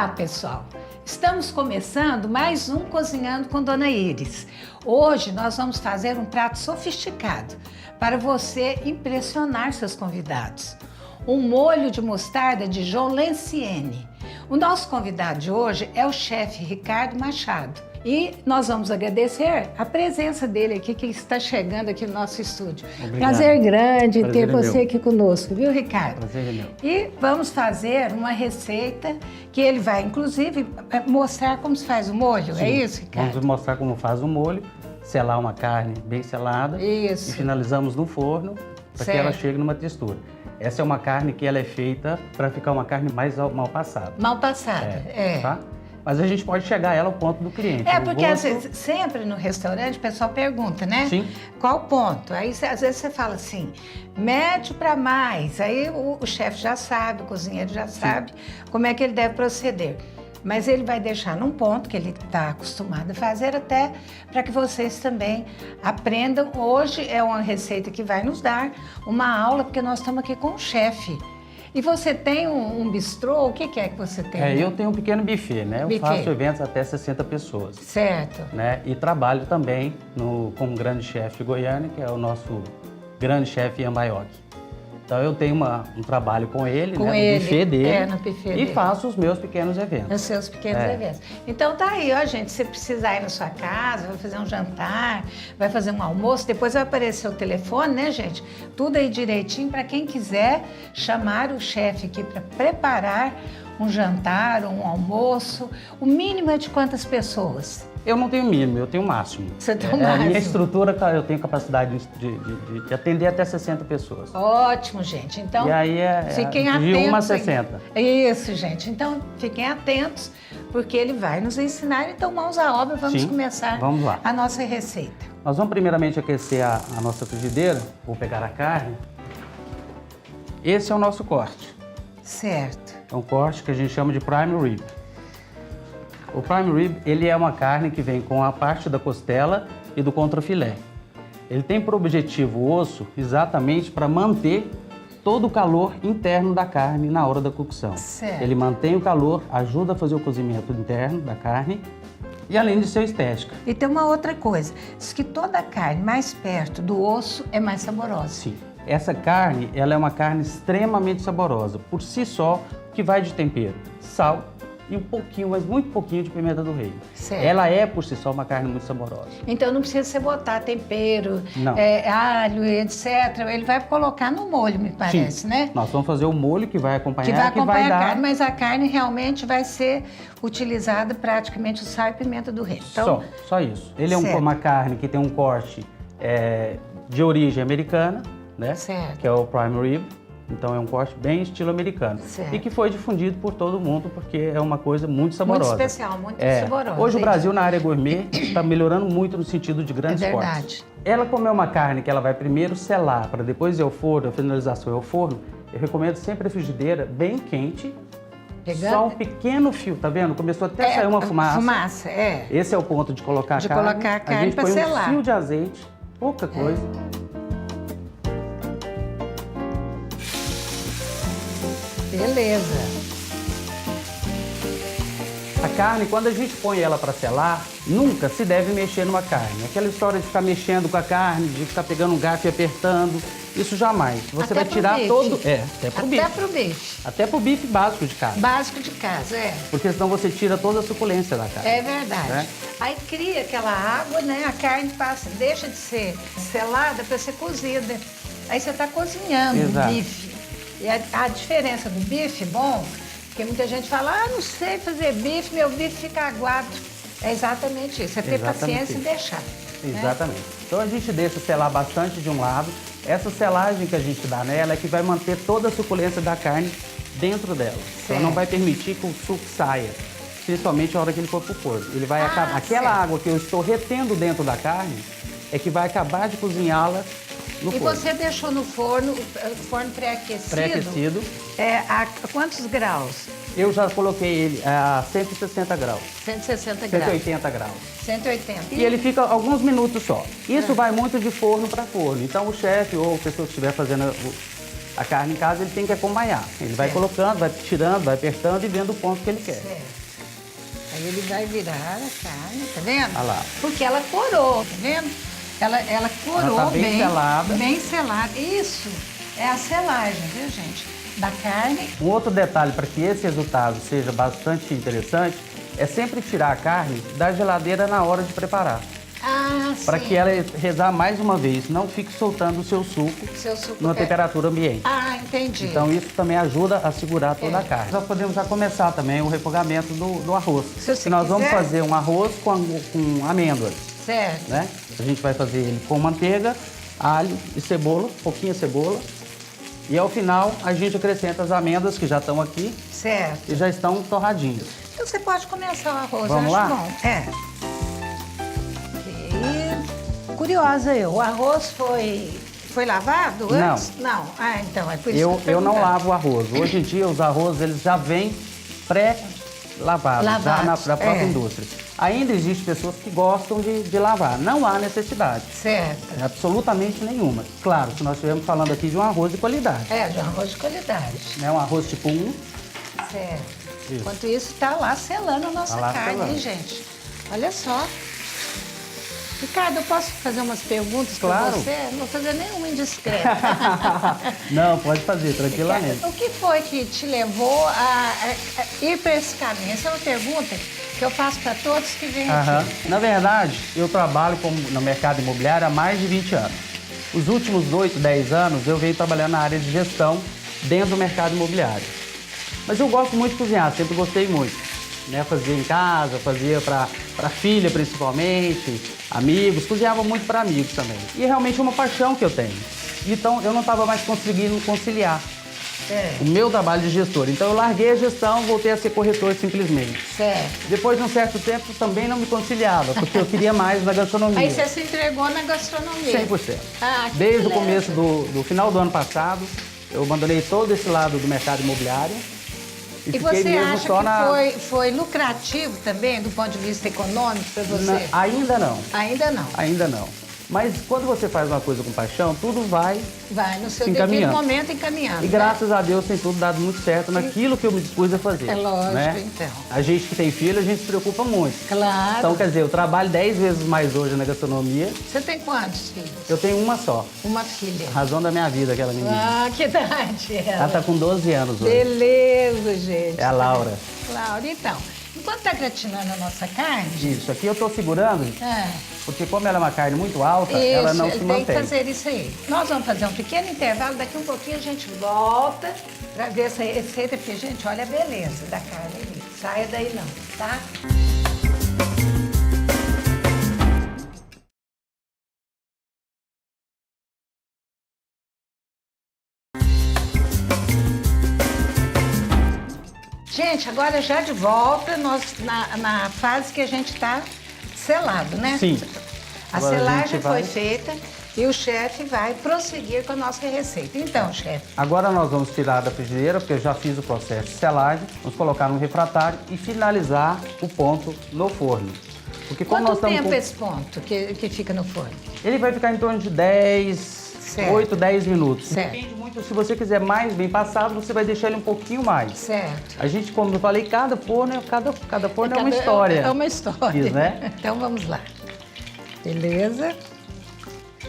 Olá, pessoal! Estamos começando mais um Cozinhando com Dona Iris. Hoje nós vamos fazer um prato sofisticado para você impressionar seus convidados. Um molho de mostarda de João Lenciene. O nosso convidado de hoje é o chefe Ricardo Machado. E nós vamos agradecer a presença dele aqui, que está chegando aqui no nosso estúdio. Obrigado. Prazer grande Prazer ter é você meu. aqui conosco, viu, Ricardo? Prazer é meu. E vamos fazer uma receita que ele vai, inclusive, mostrar como se faz o molho. Sim. É isso, Ricardo? Vamos mostrar como faz o molho, selar uma carne bem selada. Isso. E finalizamos no forno para que Certo. ela chegue numa textura. Essa é uma carne que ela é feita para ficar uma carne mais mal passada. Mal passada, é. Tá? Mas a gente pode chegar a ela ao ponto do cliente. É, O porque às gosto- vezes, sempre no restaurante, o pessoal pergunta, né? Sim. Qual ponto? Aí, às vezes, você fala assim, médio para mais. Aí, o chefe já sabe, o cozinheiro já sabe como é que ele deve proceder. Mas ele vai deixar num ponto que ele está acostumado a fazer, até para que vocês também aprendam. Hoje é uma receita que vai nos dar uma aula, porque nós estamos aqui com o chefe. E você tem um bistrô? O que é que você tem? Eu tenho um pequeno buffet, né? Eu Buffet. faço eventos até 60 pessoas. Certo. Né? E trabalho também com um grande chefe de Goiânia, que é o nosso grande chefe Ian Baioc. Então eu tenho um trabalho com ele, Com né? ele, No buffet dele. no buffet e dele. faço os meus pequenos eventos. Os seus pequenos É. eventos. Então tá aí, ó, gente. Se precisar ir na sua casa, vai fazer um jantar, vai fazer um almoço, depois vai aparecer o telefone, né, gente? Tudo aí direitinho para quem quiser chamar o chefe aqui para preparar um jantar, um almoço. O mínimo é de quantas pessoas? Eu não tenho mínimo, eu tenho máximo. Você tem o A minha máximo. estrutura, eu tenho capacidade de atender até 60 pessoas. Ótimo, gente. Então, E aí fiquem de atentos. 1 a aí. 60. Isso, gente. Então, fiquem atentos, porque ele vai nos ensinar. Então, mãos à obra, vamos Sim, começar vamos lá. a nossa receita. Nós vamos primeiramente aquecer a nossa frigideira. Vou pegar a carne. Esse é o nosso corte. Certo. É um corte que a gente chama de prime rib. O prime rib, ele é uma carne que vem com a parte da costela e do contrafilé. Ele tem por objetivo o osso exatamente para manter todo o calor interno da carne na hora da cocção. Certo. Ele mantém o calor, ajuda a fazer o cozimento interno da carne e além de ser estética. E tem uma outra coisa, diz que toda a carne mais perto do osso é mais saborosa. Sim. Essa carne, ela é uma carne extremamente saborosa. Por si só, o que vai de tempero? Sal e um pouquinho, mas muito pouquinho de pimenta do reino. Certo. Ela é, por si só, uma carne muito saborosa. Então não precisa você botar tempero, Não. alho, etc. Ele vai colocar no molho, me parece, Sim. né? Nós vamos fazer o molho que vai acompanhar, Que vai acompanhar a dar carne, mas a carne realmente vai ser utilizada praticamente o sal e pimenta do reino. Então, só isso. Ele é certo. uma carne que tem um corte de origem americana, né? Certo. Que é o prime rib. Então é um corte bem estilo americano. Certo. E que foi difundido por todo mundo porque é uma coisa muito saborosa. muito especial, muito saborosa. Hoje o hein? Brasil na área gourmet está melhorando muito no sentido de grandes É verdade. cortes. Ela, como é uma carne que ela vai primeiro selar para depois ir ao forno, a finalização é ao forno, eu recomendo sempre a frigideira bem quente, Pegando? só um pequeno fio, tá vendo? Começou até a sair uma fumaça. Fumaça, é. Esse é o ponto de colocar De a carne. colocar a carne gente pra põe selar. um fio de azeite, pouca coisa. Beleza. A carne, quando a gente põe ela para selar, nunca se deve mexer numa carne. Aquela história de ficar mexendo com a carne, de ficar pegando um garfo e apertando, isso jamais. Você Até vai pro tirar bife. todo... até pro bife. Até pro bife. Até pro bife básico de carne. Básico de casa, é. Porque senão você tira toda a suculência da carne. É verdade. É. Aí cria aquela água, né? A carne passa, deixa de ser selada para ser cozida. Aí você está cozinhando Exato. o bife. E a diferença do bife bom, porque muita gente fala, não sei fazer bife, meu bife fica aguado. É exatamente isso, é ter Exatamente paciência e isso. deixar. né? Exatamente. Então a gente deixa selar bastante de um lado. Essa selagem que a gente dá nela é que vai manter toda a suculência da carne dentro dela. Então não vai permitir que o suco saia, principalmente a hora que ele for pro forno. Ele vai acabar. Aquela certo. água que eu estou retendo dentro da carne é que vai acabar de cozinhá-la no E forno. você deixou no forno, o forno pré-aquecido? Pré-aquecido. A quantos graus? Eu já coloquei ele a 160 graus, 160 graus. 180 graus. 180. E ele fica alguns minutos só. Isso vai muito de forno para forno. Então o chefe ou a pessoa que estiver fazendo a carne em casa, ele tem que acompanhar. Ele vai colocando, vai tirando, vai apertando e vendo o ponto que ele quer. Certo. Aí ele vai virar a carne, tá vendo? Olha lá. Porque ela corou, tá vendo? Ela corou Ela tá bem selada. Bem selada. Isso é a selagem, viu, gente? Da carne. Um outro detalhe para que esse resultado seja bastante interessante é sempre tirar a carne da geladeira na hora de preparar. Ah, sim. Para que ela rezar mais uma vez, não fique soltando o seu suco, numa temperatura ambiente. Ah, entendi. Então isso também ajuda a segurar toda a carne. Nós podemos já começar também o refogamento do arroz. Se nós vamos quiser. fazer um arroz com amêndoas. Certo. Né? A gente vai fazer ele com manteiga, alho e cebola, pouquinha cebola. E ao final a gente acrescenta as amêndoas que já estão aqui Certo. e já estão torradinhas. Então você pode começar o arroz, Vamos eu acho lá? bom. É. Ok. Curiosa eu, o arroz foi lavado Não. antes? Não. Ah, então é por isso que Eu não perguntando. lavo o arroz. Hoje em dia os arroz eles já vêm pré-lavados, já Lavados, da própria é. indústria. Ainda existem pessoas que gostam de lavar. Não há necessidade. Certo. Absolutamente nenhuma. Claro, se nós estivermos falando aqui de um arroz de qualidade. É, de um arroz de qualidade. Né? Um arroz tipo 1. Certo. Isso. Enquanto isso, tá lá selando a nossa Tá lá carne, selando. hein, gente? Olha só. Ricardo, eu posso fazer umas perguntas Claro. para você? Não vou fazer nenhuma indiscreta. Não, pode fazer, tranquilamente. O que foi que te levou a ir para esse caminho? Essa é uma pergunta que eu faço para todos que vêm Aham. aqui. Na verdade, eu trabalho no mercado imobiliário há mais de 20 anos. Os últimos 8, 10 anos eu venho trabalhando na área de gestão dentro do mercado imobiliário. Mas eu gosto muito de cozinhar, sempre gostei muito. Né? Fazia em casa, fazia para filha principalmente, amigos, cozinhava muito para amigos também. E é realmente uma paixão que eu tenho. Então eu não estava mais conseguindo conciliar o meu trabalho de gestor. Então eu larguei a gestão, voltei a ser corretor simplesmente. Certo. Depois de um certo tempo também não me conciliava, porque eu queria mais na gastronomia. Aí você se entregou na gastronomia. 100%. Ah, que Desde o beleza. começo do final do ano passado, eu abandonei todo esse lado do mercado imobiliário e E fiquei você mesmo acha só que foi lucrativo também, do ponto de vista econômico, para você? Ainda não, Ainda não. ainda não. Mas quando você faz uma coisa com paixão, tudo vai Vai no seu Encaminhando. devido momento encaminhando. e graças a Deus tem tudo dado muito certo naquilo que eu me dispus a fazer. É lógico, né? então. A gente que tem filho, a gente se preocupa muito. Claro. Então, quer dizer, eu trabalho 10 vezes mais hoje na gastronomia. Você tem quantos filhos? Eu tenho uma só. Uma filha. A razão da minha vida, aquela menina. Ah, que idade Ela ela? tá com 12 anos hoje. Beleza, gente. É a Laura. Laura, então, enquanto tá gratinando a nossa carne, Isso, aqui eu tô segurando, porque como ela é uma carne muito alta, ela não se tem mantém. que fazer isso aí. Nós vamos fazer um pequeno intervalo, daqui um pouquinho a gente volta para ver essa receita, porque, gente, olha a beleza da carne ali. Saia daí não, tá? Gente, agora já de volta, nós na fase que a gente está selado, né? Sim. A Agora a selagem gente vai- foi feita e o chefe vai prosseguir com a nossa receita. Então, chefe, Agora nós vamos tirar da frigideira, porque eu já fiz o processo de selagem, vamos colocar no refratário e finalizar o ponto no forno. Porque como nós quanto estamos tempo com... esse ponto que fica no forno? Ele vai ficar em torno de 10, Certo. 8, 10 minutos. Certo. Depende muito, se você quiser mais bem passado, você vai deixar ele um pouquinho mais. Certo. A gente, como eu falei, cada forno é uma história. É uma história. Diz, né? Então, vamos lá. Beleza?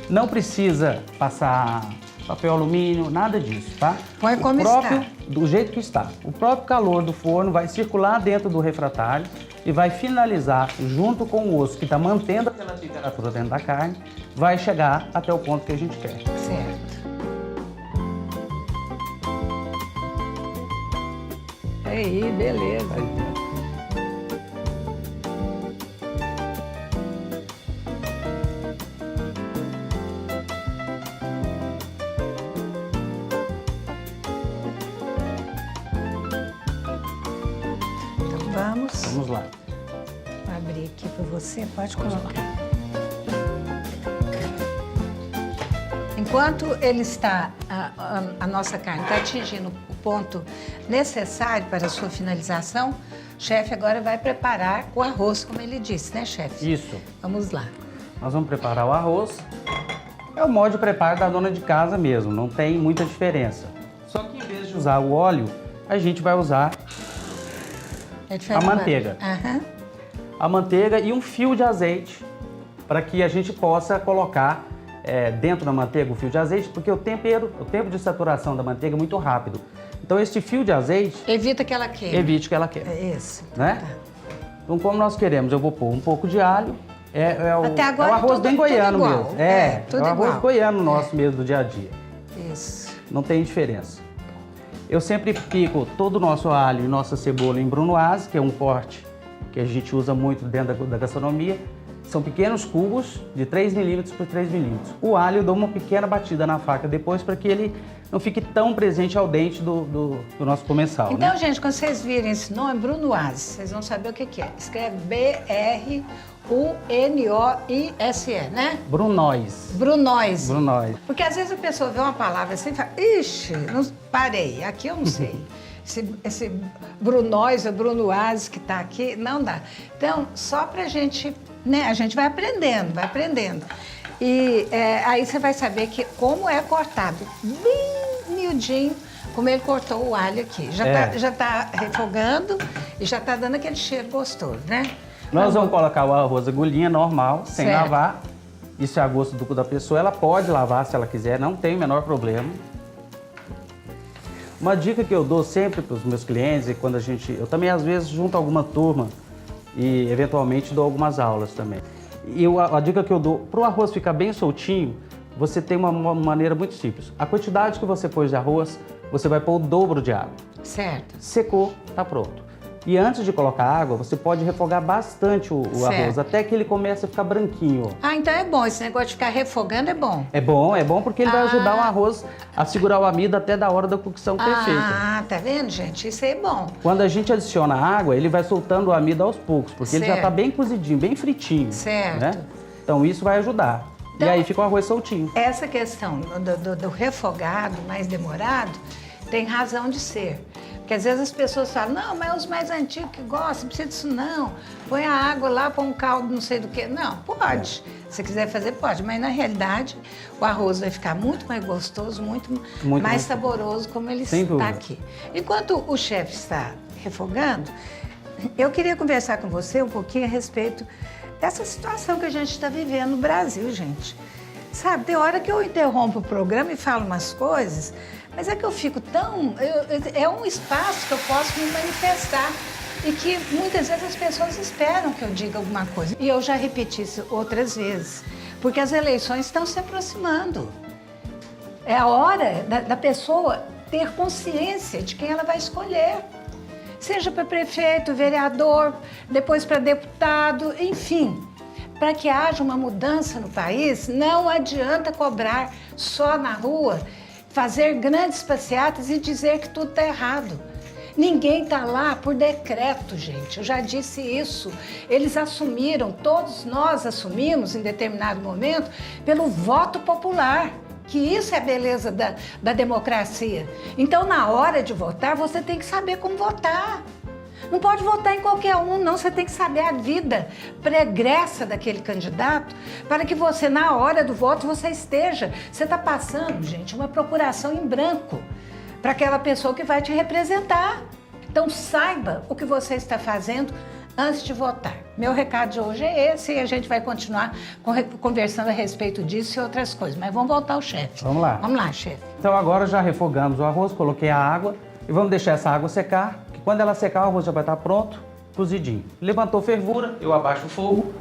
Não precisa passar papel alumínio, nada disso, tá? Põe como está. Do jeito que está. O próprio calor do forno vai circular dentro do refratário e vai finalizar junto com o osso, que está mantendo aquela temperatura dentro da carne, vai chegar até o ponto que a gente quer. Certo. Aí, beleza. Então vamos Vamos lá. abrir aqui para você, pode colocar. Enquanto ele está, a nossa carne está atingindo o ponto necessário para a sua finalização, o chefe agora vai preparar o arroz, como ele disse, né, chefe? Isso. Vamos lá. Nós vamos preparar o arroz. É o modo de preparo da dona de casa mesmo, não tem muita diferença. Só que em vez de usar o óleo, a gente vai usar a manteiga. Uhum. A manteiga e um fio de azeite, para que a gente possa colocar dentro da manteiga o fio de azeite, porque o tempo de saturação da manteiga é muito rápido. Então, este fio de azeite... Evita que ela queime. Evite que ela queime. É isso. Né? Tá. Então, como nós queremos, eu vou pôr um pouco de alho. Até agora é o arroz tudo, bem goiano tudo igual. mesmo. Tudo o arroz igual. goiano nosso mesmo do dia a dia. Isso. Não tem diferença. Eu sempre pico todo o nosso alho e nossa cebola em brunoise, que é um corte que a gente usa muito dentro da gastronomia. São pequenos cubos de 3 milímetros por 3 milímetros. O alho eu dou uma pequena batida na faca depois para que ele não fique tão presente ao dente do nosso comensal. Então, né? gente, quando vocês virem esse nome, brunoise, vocês vão saber o que é. Escreve B-R-U-N-O-I-S-E, né? Brunoise. Brunoise. Brunoise. Porque às vezes a pessoa vê uma palavra assim e fala, ixi, não, parei, aqui eu não sei. Esse Brunoise ou Brunoise que está aqui, não dá. Então, só para a gente, né, a gente vai aprendendo, vai aprendendo. E aí você vai saber que como é cortado, bem miudinho, como ele cortou o alho aqui. Já tá refogando e já tá dando aquele cheiro gostoso, né? Nós vamos colocar o arroz agulhinha normal, sem Certo. lavar. Isso é a gosto da pessoa. Ela pode lavar se ela quiser, não tem o menor problema. Uma dica que eu dou sempre para os meus clientes, e quando eu também às vezes junto alguma turma e eventualmente dou algumas aulas também. E a dica que eu dou, para o arroz ficar bem soltinho, você tem uma maneira muito simples. A quantidade que você pôs de arroz, você vai pôr o dobro de água. Certo. Secou, tá pronto. E antes de colocar água, você pode refogar bastante o arroz, até que ele comece a ficar branquinho. Ah, então é bom. Esse negócio de ficar refogando é bom. É bom porque ele vai ajudar o arroz a segurar o amido até da hora da cocção perfeita. Ah, tá vendo, gente? Isso aí é bom. Quando a gente adiciona água, ele vai soltando o amido aos poucos, porque ele já tá bem cozidinho, bem fritinho. Certo. Né? Então isso vai ajudar. Então, e aí fica o arroz soltinho. Essa questão do refogado mais demorado tem razão de ser. Porque às vezes as pessoas falam, não, mas os mais antigos que gostam, não precisa disso não. Põe a água lá, põe um caldo, não sei do que. Não, pode. Se você quiser fazer, pode. Mas na realidade, o arroz vai ficar muito mais gostoso, muito mais saboroso como ele está aqui. Enquanto o chefe está refogando, eu queria conversar com você um pouquinho a respeito dessa situação que a gente está vivendo no Brasil, gente. Sabe, tem hora que eu interrompo o programa e falo umas coisas, mas é que eu fico tão... é um espaço que eu posso me manifestar e que muitas vezes as pessoas esperam que eu diga alguma coisa. E eu já repeti isso outras vezes, porque as eleições estão se aproximando. É a hora da pessoa ter consciência de quem ela vai escolher. Seja para prefeito, vereador, depois para deputado, enfim. Para que haja uma mudança no país, não adianta cobrar só na rua, fazer grandes passeatas e dizer que tudo está errado. Ninguém está lá por decreto, gente. Eu já disse isso. Eles assumiram, todos nós assumimos em determinado momento, pelo voto popular. Que isso é a beleza da democracia. Então, na hora de votar, você tem que saber como votar. Não pode votar em qualquer um, não. Você tem que saber a vida pregressa daquele candidato para que você, na hora do voto, você esteja. Você está passando, gente, uma procuração em branco para aquela pessoa que vai te representar. Então, saiba o que você está fazendo antes de votar. Meu recado de hoje é esse e a gente vai continuar conversando a respeito disso e outras coisas. Mas vamos voltar ao chefe. Vamos lá. Vamos lá, chefe. Então, agora já refogamos o arroz, coloquei a água e vamos deixar essa água secar. Quando ela secar, o arroz já vai estar pronto, cozidinho. Levantou fervura, eu abaixo o fogo.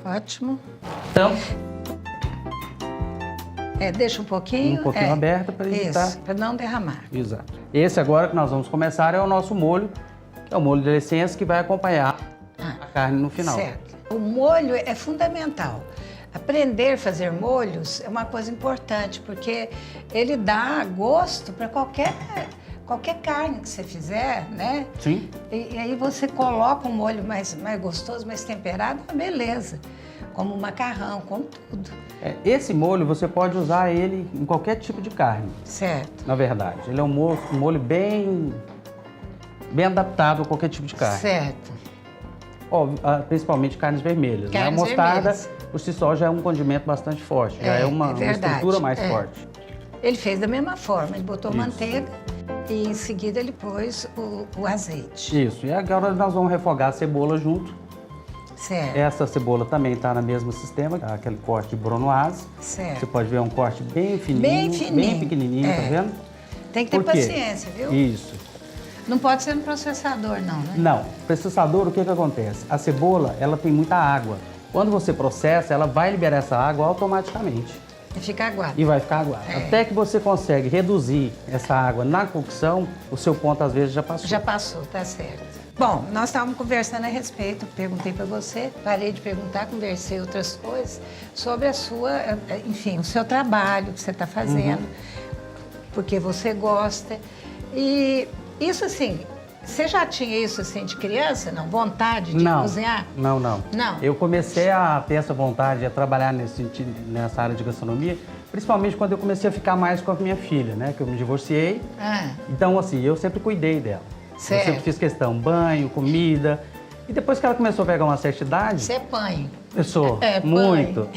Ótimo. Então, deixa um pouquinho. aberta para evitar. Isso, para não derramar. Exato. Esse agora que nós vamos começar é o nosso molho, que é o molho de essência que vai acompanhar a carne no final. Certo. O molho é fundamental. Aprender a fazer molhos é uma coisa importante, porque ele dá gosto para qualquer carne que você fizer, né? Sim. E aí você coloca um molho mais gostoso, mais temperado, beleza. Como macarrão, com tudo. Esse molho, você pode usar ele em qualquer tipo de carne. Certo. Na verdade. Ele é um molho bem adaptado a qualquer tipo de carne. Certo. Óbvio, principalmente carnes vermelhas. Carnes A mostarda vermelhas. por si só já é um condimento bastante forte, já é uma estrutura mais forte. Ele fez da mesma forma, ele botou Isso. manteiga e em seguida ele pôs o azeite. Isso, e agora nós vamos refogar a cebola junto. Certo. Essa cebola também está no mesmo sistema, aquele corte de brunoise. Certo. Você pode ver um corte bem fininho, Bem fininho. bem pequenininho, tá vendo? Tem que ter Por quê? paciência, viu? Isso. Não pode ser no processador, não, né? Não, processador, o que acontece? A cebola, ela tem muita água. Quando você processa, ela vai liberar essa água automaticamente. E fica aguado. E vai ficar aguada. Até que você consegue reduzir essa água na cocção, o seu ponto às vezes já passou. Já passou, tá certo. Bom, nós estávamos conversando a respeito, perguntei para você, parei de perguntar, conversei outras coisas sobre a sua, enfim, o seu trabalho que você está fazendo, porque você gosta. E isso assim, você já tinha isso assim de criança, não? Vontade de cozinhar? Não, não. Não? Eu comecei a ter essa vontade, a trabalhar nessa área de gastronomia, principalmente quando eu comecei a ficar mais com a minha filha, né? Que eu me divorciei. Então, assim, eu sempre cuidei dela. Certo. Eu sempre fiz questão, banho, comida. E depois que ela começou a pegar uma certa idade... Você é panho. Eu sou, muito,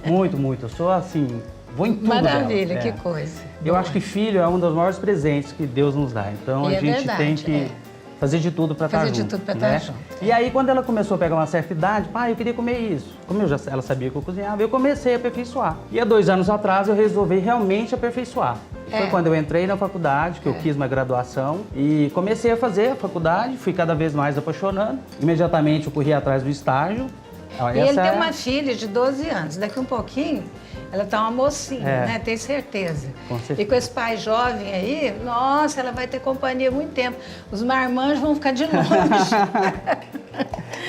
muito, muito. Eu sou assim, vou em tudo Maravilha, dela. que coisa. Eu acho que filho é um dos maiores presentes que Deus nos dá. Então, a gente tem que fazer de tudo para estar junto. Fazer de tudo para estar junto. E aí, quando ela começou a pegar uma certa idade, pai, eu queria comer isso. Como ela sabia que eu cozinhava, eu comecei a aperfeiçoar. E há 2 anos atrás, eu resolvi realmente aperfeiçoar. Foi quando eu entrei na faculdade, que eu quis uma graduação. E comecei a fazer a faculdade, fui cada vez mais apaixonando. Imediatamente, eu corri atrás do estágio. E ele tem uma filha de 12 anos. Daqui um pouquinho, ela tá uma mocinha, né? Tenho certeza. Com certeza. E com esse pai jovem aí, nossa, ela vai ter companhia muito tempo. Os marmanjos vão ficar de longe.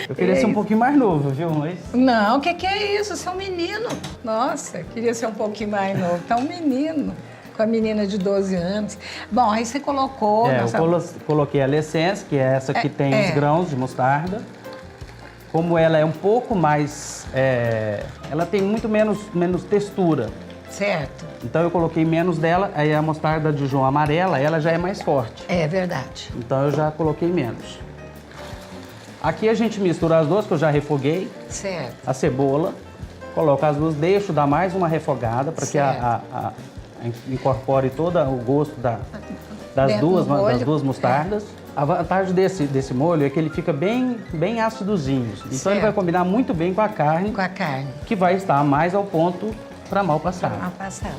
Eu queria ser um pouquinho mais novo, viu? Mas... Não, o que é isso? Você é um menino. Nossa, queria ser um pouquinho mais novo. Tá um menino. Com a menina de 12 anos. Bom, aí você colocou... eu coloquei a l'essence, que é essa que tem os grãos de mostarda. Como ela é um pouco mais... ela tem muito menos textura. Certo. Então eu coloquei menos dela, aí a mostarda de Dijon amarela, ela já é mais forte. É verdade. Então eu já coloquei menos. Aqui a gente mistura as duas, que eu já refoguei. Certo. A cebola, coloco as duas, deixo dar mais uma refogada para que incorpore todo o gosto das duas mostardas. A vantagem desse molho é que ele fica bem ácidozinho. Então ele vai combinar muito bem com a carne. Com a carne. Que vai estar mais ao ponto para mal passar. Para mal passar.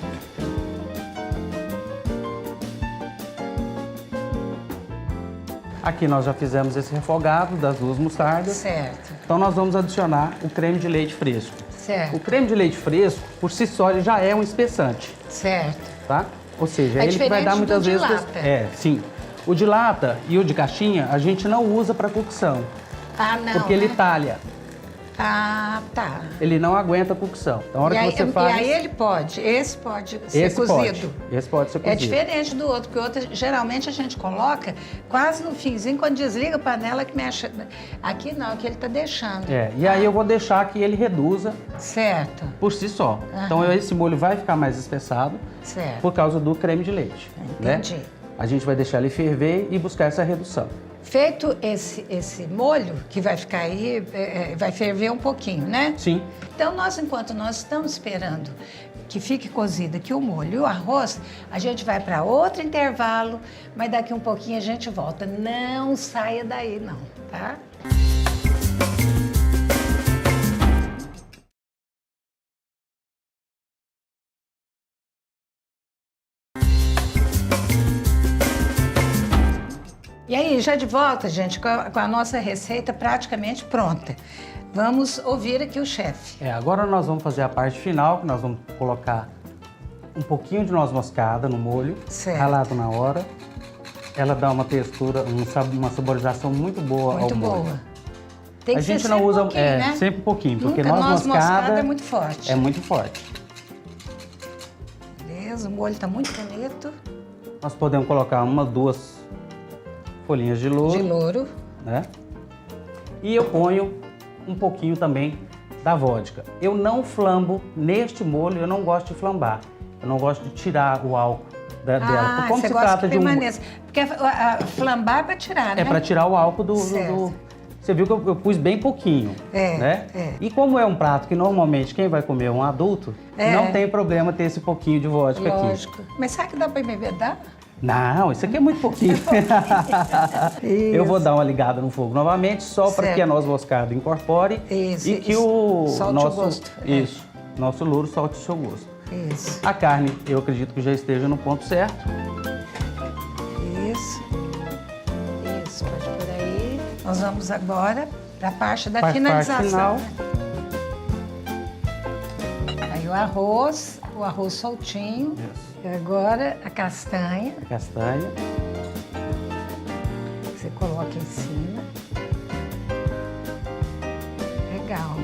Aqui nós já fizemos esse refogado das duas mostardas. Certo. Então nós vamos adicionar o creme de leite fresco. Certo. O creme de leite fresco, por si só, ele já é um espessante. Certo. Tá? Ou seja, é ele que vai dar muitas vezes... Sim. O de lata e o de caixinha, a gente não usa para cocção. Ah, não, porque ele talha. Ah, tá. Ele não aguenta a cocção. Então, a hora que você faz... E aí ele pode, esse pode ser cozido. Esse pode ser cozido. É diferente do outro, porque o outro, geralmente a gente coloca quase no finzinho, quando desliga a panela que mexe. Aqui não, aqui ele tá deixando. E aí eu vou deixar que ele reduza. Certo. Por si só. Então esse molho vai ficar mais espessado. Certo. Por causa do creme de leite. Entendi. Né? A gente vai deixar ele ferver e buscar essa redução. Feito esse molho, que vai ficar aí, vai ferver um pouquinho, né? Sim. Então, enquanto nós estamos esperando que fique cozido aqui o molho e o arroz, a gente vai para outro intervalo, mas daqui um pouquinho a gente volta. Não saia daí, não, tá? E aí, já de volta, gente, com a nossa receita praticamente pronta. Vamos ouvir aqui o chefe. Agora nós vamos fazer a parte final, que nós vamos colocar um pouquinho de noz moscada no molho, ralado na hora. Ela dá uma textura, uma saborização muito boa ao molho. Muito boa. Tem que ser sempre um pouquinho, né? Sempre um pouquinho, porque noz moscada é muito forte. É muito forte. Beleza, o molho está muito bonito. Nós podemos colocar 2 folhinhas de louro. De louro. Né? E eu ponho um pouquinho também da vodka. Eu não flambo neste molho, eu não gosto de flambar. Eu não gosto de tirar o álcool dela. Como você se gosta trata que permaneça. Porque flambar é para tirar, né? É para tirar o álcool do Você viu que eu pus bem pouquinho, né? E como é um prato que normalmente quem vai comer é um adulto, não tem problema ter esse pouquinho de vodka aqui. Lógico. Mas sabe que dá para embebedar? Não, isso aqui é muito pouquinho. Eu vou dar uma ligada no fogo novamente, só para que a noz moscada incorpore e que o nosso gosto. Nosso louro solte o seu gosto. Isso. A carne, eu acredito que já esteja no ponto certo. Isso, pode por aí. Nós vamos agora para a parte da finalização. Aí o arroz soltinho. Isso. E agora a castanha. A castanha. Você coloca em cima. Legal.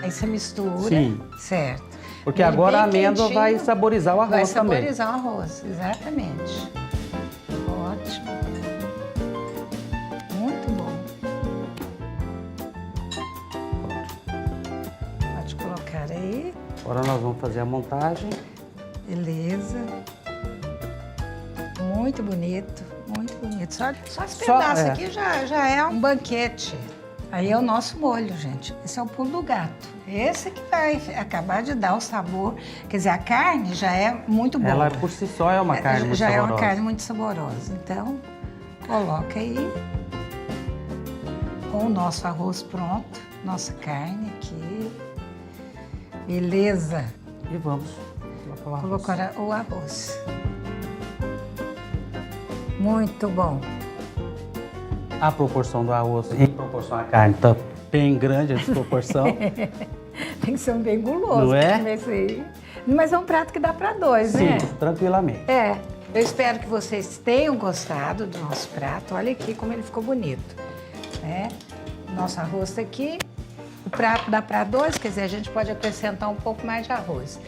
Aí você mistura. Sim. Certo. Porque Ele agora bem a amêndoa quentinho, vai saborizar o arroz vai também. Vai saborizar o arroz, exatamente. Ótimo. Muito bom. Pode colocar aí. Agora nós vamos fazer a montagem. Beleza. Muito bonito, muito bonito. Só esse pedaço aqui já é um banquete. Aí é o nosso molho, gente. Esse é o pulo do gato. Esse que vai acabar de dar o sabor. Quer dizer, a carne já é muito boa. Ela por si só é uma carne muito saborosa. Já é uma carne muito saborosa. Então, coloca aí. Com o nosso arroz pronto. Nossa carne aqui. Beleza. E vamos colocar o arroz. Muito bom. A proporção do arroz em proporção à carne está bem grande a desproporção. Tem que ser um bem guloso. Não é? Mas é um prato que dá para dois, Sim, né? tranquilamente. Eu espero que vocês tenham gostado do nosso prato. Olha aqui como ele ficou bonito, né? Nosso arroz está aqui. O prato dá para dois, quer dizer, a gente pode acrescentar um pouco mais de arroz.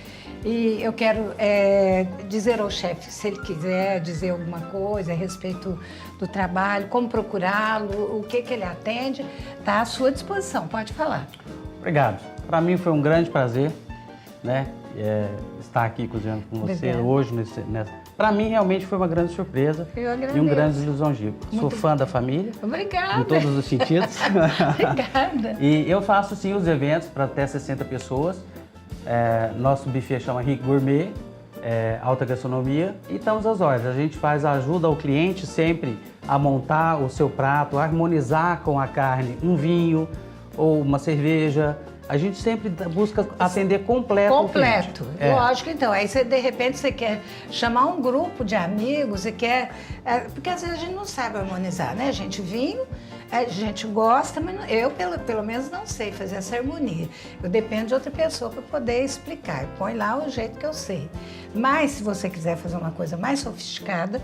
E eu quero dizer ao chefe, se ele quiser dizer alguma coisa a respeito do trabalho, como procurá-lo, o que ele atende, está à sua disposição. Pode falar. Obrigado. Para mim foi um grande prazer, né, estar aqui cozinhando com você hoje. Para mim realmente foi uma grande surpresa e um grande lisonjeiro. Sou fã da família. Obrigada. Em todos os sentidos. Obrigada. E eu faço sim os eventos para até 60 pessoas. Nosso buffet chama Rick Gourmet, alta gastronomia, e estamos às ordens. A gente ajuda o cliente sempre a montar o seu prato, a harmonizar com a carne um vinho ou uma cerveja. A gente sempre busca atender completo. Completo, lógico. Então, aí você, de repente, você quer chamar um grupo de amigos e quer... porque às vezes a gente não sabe harmonizar, né, gente? Vinho, a gente gosta, mas eu, pelo menos, não sei fazer essa harmonia. Eu dependo de outra pessoa para poder explicar. Eu ponho lá o jeito que eu sei. Mas, se você quiser fazer uma coisa mais sofisticada,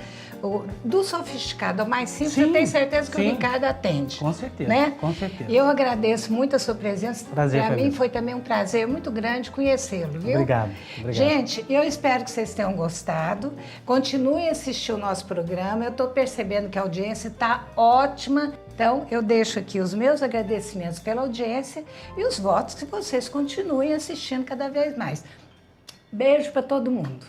do sofisticado ao mais simples, eu tenho certeza que o Ricardo atende. Com certeza, né? Com certeza. E eu agradeço muito a sua presença. Prazer, para mim foi também um prazer muito grande conhecê-lo, viu? Obrigado. Gente, eu espero que vocês tenham gostado. Continuem a assistir o nosso programa. Eu estou percebendo que a audiência está ótima. Então, eu deixo aqui os meus agradecimentos pela audiência e os votos que vocês continuem assistindo cada vez mais. Beijo para todo mundo.